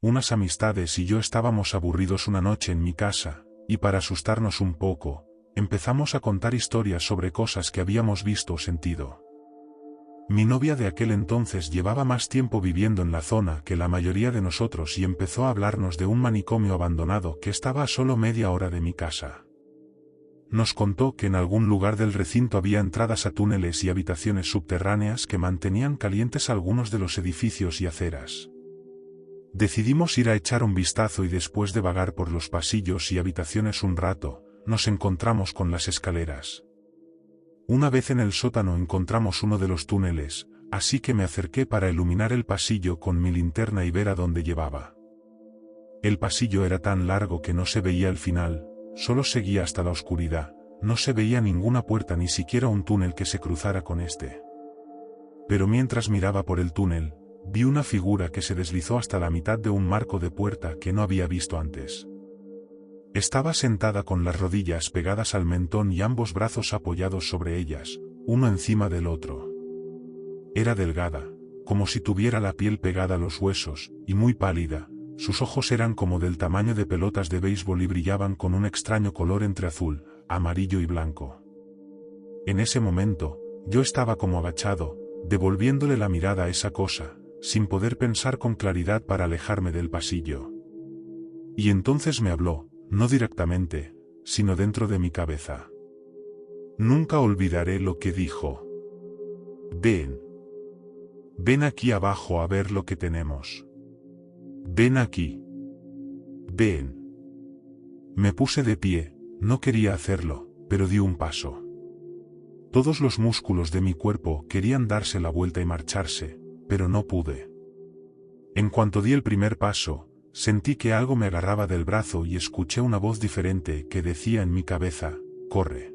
Unas amistades y yo estábamos aburridos una noche en mi casa, y para asustarnos un poco, empezamos a contar historias sobre cosas que habíamos visto o sentido. Mi novia de aquel entonces llevaba más tiempo viviendo en la zona que la mayoría de nosotros y empezó a hablarnos de un manicomio abandonado que estaba a solo media hora de mi casa. Nos contó que en algún lugar del recinto había entradas a túneles y habitaciones subterráneas que mantenían calientes algunos de los edificios y aceras. Decidimos ir a echar un vistazo y después de vagar por los pasillos y habitaciones un rato, nos encontramos con las escaleras. Una vez en el sótano encontramos uno de los túneles, así que me acerqué para iluminar el pasillo con mi linterna y ver a dónde llevaba. El pasillo era tan largo que no se veía el final, solo seguía hasta la oscuridad, no se veía ninguna puerta ni siquiera un túnel que se cruzara con este. Pero mientras miraba por el túnel, vi una figura que se deslizó hasta la mitad de un marco de puerta que no había visto antes. Estaba sentada con las rodillas pegadas al mentón y ambos brazos apoyados sobre ellas, uno encima del otro. Era delgada, como si tuviera la piel pegada a los huesos, y muy pálida. Sus ojos eran como del tamaño de pelotas de béisbol y brillaban con un extraño color entre azul, amarillo y blanco. En ese momento, yo estaba como agachado, devolviéndole la mirada a esa cosa, sin poder pensar con claridad para alejarme del pasillo. Y entonces me habló. No directamente, sino dentro de mi cabeza. Nunca olvidaré lo que dijo. Ven. Ven aquí abajo a ver lo que tenemos. Ven aquí. Ven. Me puse de pie, no quería hacerlo, pero di un paso. Todos los músculos de mi cuerpo querían darse la vuelta y marcharse, pero no pude. En cuanto di el primer paso, sentí que algo me agarraba del brazo y escuché una voz diferente que decía en mi cabeza, corre.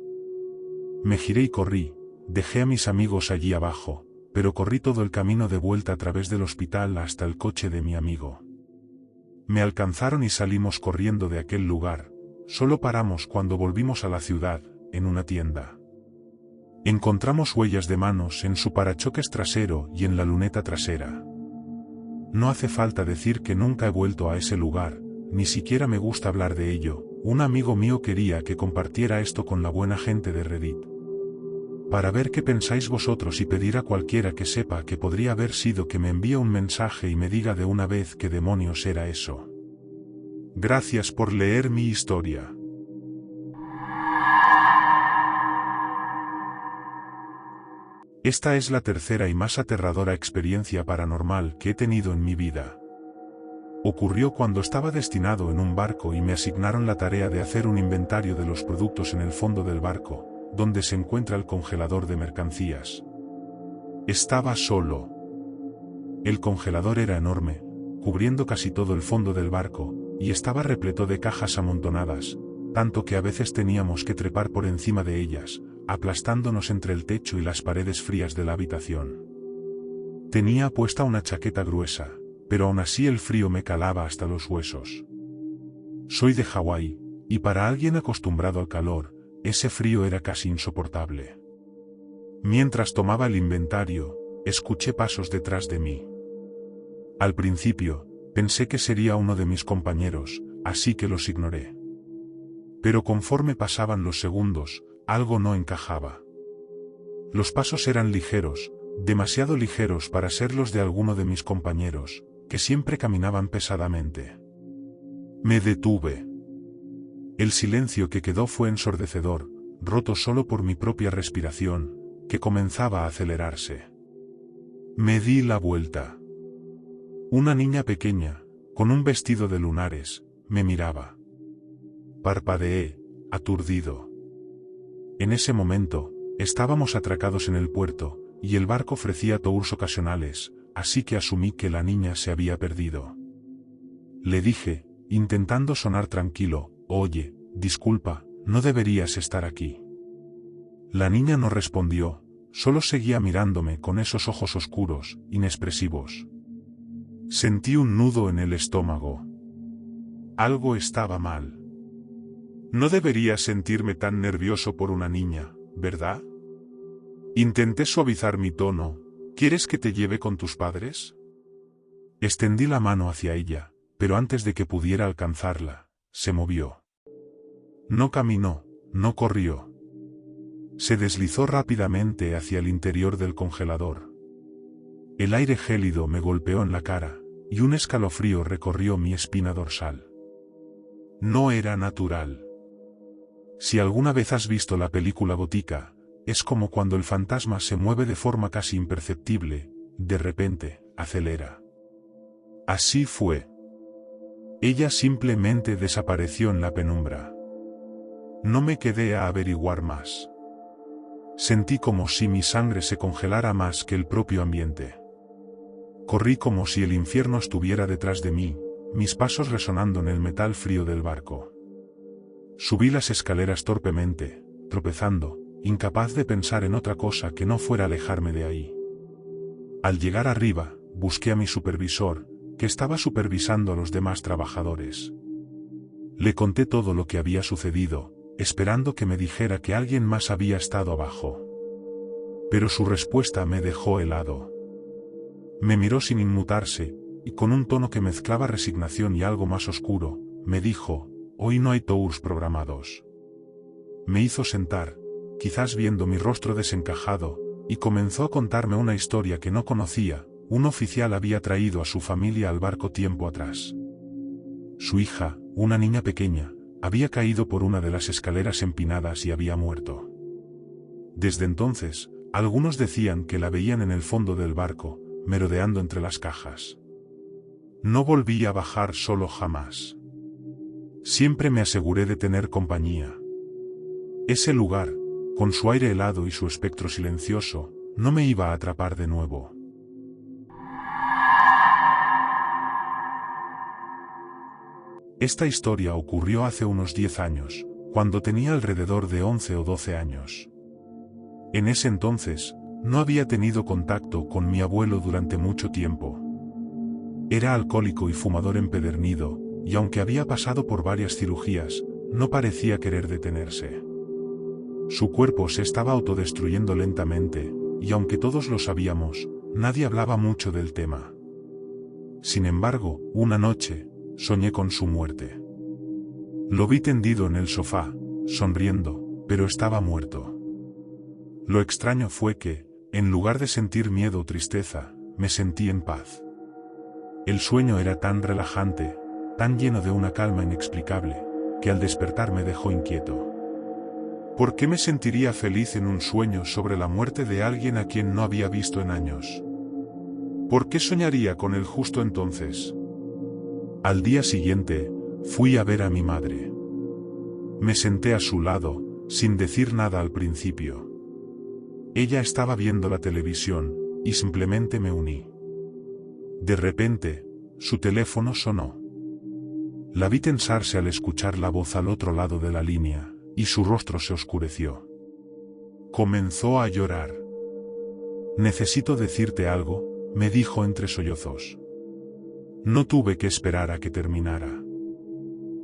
Me giré y corrí, dejé a mis amigos allí abajo, pero corrí todo el camino de vuelta a través del hospital hasta el coche de mi amigo. Me alcanzaron y salimos corriendo de aquel lugar, solo paramos cuando volvimos a la ciudad, en una tienda. Encontramos huellas de manos en su parachoques trasero y en la luneta trasera. No hace falta decir que nunca he vuelto a ese lugar, ni siquiera me gusta hablar de ello. Un amigo mío quería que compartiera esto con la buena gente de Reddit. Para ver qué pensáis vosotros y pedir a cualquiera que sepa que podría haber sido que me envíe un mensaje y me diga de una vez qué demonios era eso. Gracias por leer mi historia. Esta es la tercera y más aterradora experiencia paranormal que he tenido en mi vida. Ocurrió cuando estaba destinado en un barco y me asignaron la tarea de hacer un inventario de los productos en el fondo del barco, donde se encuentra el congelador de mercancías. Estaba solo. El congelador era enorme, cubriendo casi todo el fondo del barco, y estaba repleto de cajas amontonadas, tanto que a veces teníamos que trepar por encima de ellas, aplastándonos entre el techo y las paredes frías de la habitación. Tenía puesta una chaqueta gruesa, pero aún así el frío me calaba hasta los huesos. Soy de Hawái, y para alguien acostumbrado al calor, ese frío era casi insoportable. Mientras tomaba el inventario, escuché pasos detrás de mí. Al principio, pensé que sería uno de mis compañeros, así que los ignoré. Pero conforme pasaban los segundos, algo no encajaba. Los pasos eran ligeros, demasiado ligeros para ser los de alguno de mis compañeros, que siempre caminaban pesadamente. Me detuve. El silencio que quedó fue ensordecedor, roto solo por mi propia respiración, que comenzaba a acelerarse. Me di la vuelta. Una niña pequeña, con un vestido de lunares, me miraba. Parpadeé, aturdido. En ese momento, estábamos atracados en el puerto, y el barco ofrecía tours ocasionales, así que asumí que la niña se había perdido. Le dije, intentando sonar tranquilo, oye, disculpa, no deberías estar aquí. La niña no respondió, solo seguía mirándome con esos ojos oscuros, inexpresivos. Sentí un nudo en el estómago. Algo estaba mal. No debería sentirme tan nervioso por una niña, ¿verdad? Intenté suavizar mi tono. ¿Quieres que te lleve con tus padres? Extendí la mano hacia ella, pero antes de que pudiera alcanzarla, se movió. No caminó, no corrió. Se deslizó rápidamente hacia el interior del congelador. El aire gélido me golpeó en la cara, y un escalofrío recorrió mi espina dorsal. No era natural. Si alguna vez has visto la película Gótica, es como cuando el fantasma se mueve de forma casi imperceptible, de repente, acelera. Así fue. Ella simplemente desapareció en la penumbra. No me quedé a averiguar más. Sentí como si mi sangre se congelara más que el propio ambiente. Corrí como si el infierno estuviera detrás de mí, mis pasos resonando en el metal frío del barco. Subí las escaleras torpemente, tropezando, incapaz de pensar en otra cosa que no fuera alejarme de ahí. Al llegar arriba, busqué a mi supervisor, que estaba supervisando a los demás trabajadores. Le conté todo lo que había sucedido, esperando que me dijera que alguien más había estado abajo. Pero su respuesta me dejó helado. Me miró sin inmutarse, y con un tono que mezclaba resignación y algo más oscuro, me dijo: «Hoy no hay tours programados». Me hizo sentar, quizás viendo mi rostro desencajado, y comenzó a contarme una historia que no conocía. Un oficial había traído a su familia al barco tiempo atrás. Su hija, una niña pequeña, había caído por una de las escaleras empinadas y había muerto. Desde entonces, algunos decían que la veían en el fondo del barco, merodeando entre las cajas. No volví a bajar solo jamás. Siempre me aseguré de tener compañía. Ese lugar, con su aire helado y su espectro silencioso, no me iba a atrapar de nuevo. Esta historia ocurrió hace unos 10 años, cuando tenía alrededor de 11 o 12 años. En ese entonces, no había tenido contacto con mi abuelo durante mucho tiempo. Era alcohólico y fumador empedernido, y aunque había pasado por varias cirugías, no parecía querer detenerse. Su cuerpo se estaba autodestruyendo lentamente, y aunque todos lo sabíamos, nadie hablaba mucho del tema. Sin embargo, una noche, soñé con su muerte. Lo vi tendido en el sofá, sonriendo, pero estaba muerto. Lo extraño fue que, en lugar de sentir miedo o tristeza, me sentí en paz. El sueño era tan relajante, tan lleno de una calma inexplicable, que al despertar me dejó inquieto. ¿Por qué me sentiría feliz en un sueño sobre la muerte de alguien a quien no había visto en años? ¿Por qué soñaría con él justo entonces? Al día siguiente, fui a ver a mi madre. Me senté a su lado, sin decir nada al principio. Ella estaba viendo la televisión, y simplemente me uní. De repente, su teléfono sonó. La vi tensarse al escuchar la voz al otro lado de la línea, y su rostro se oscureció. Comenzó a llorar. «Necesito decirte algo», me dijo entre sollozos. No tuve que esperar a que terminara.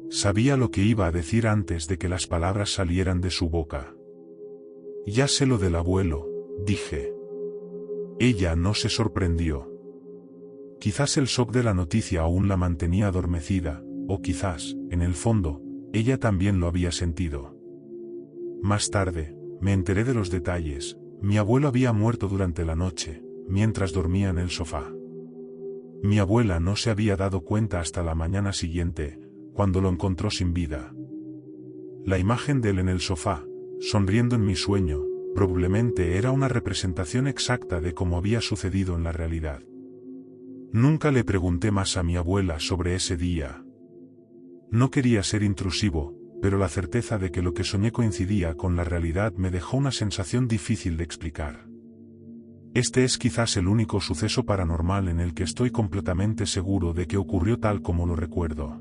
Sabía lo que iba a decir antes de que las palabras salieran de su boca. «Ya sé lo del abuelo», dije. Ella no se sorprendió. Quizás el shock de la noticia aún la mantenía adormecida, o quizás, en el fondo, ella también lo había sentido. Más tarde, me enteré de los detalles. Mi abuelo había muerto durante la noche, mientras dormía en el sofá. Mi abuela no se había dado cuenta hasta la mañana siguiente, cuando lo encontró sin vida. La imagen de él en el sofá, sonriendo en mi sueño, probablemente era una representación exacta de cómo había sucedido en la realidad. Nunca le pregunté más a mi abuela sobre ese día. No quería ser intrusivo, pero la certeza de que lo que soñé coincidía con la realidad me dejó una sensación difícil de explicar. Este es quizás el único suceso paranormal en el que estoy completamente seguro de que ocurrió tal como lo recuerdo.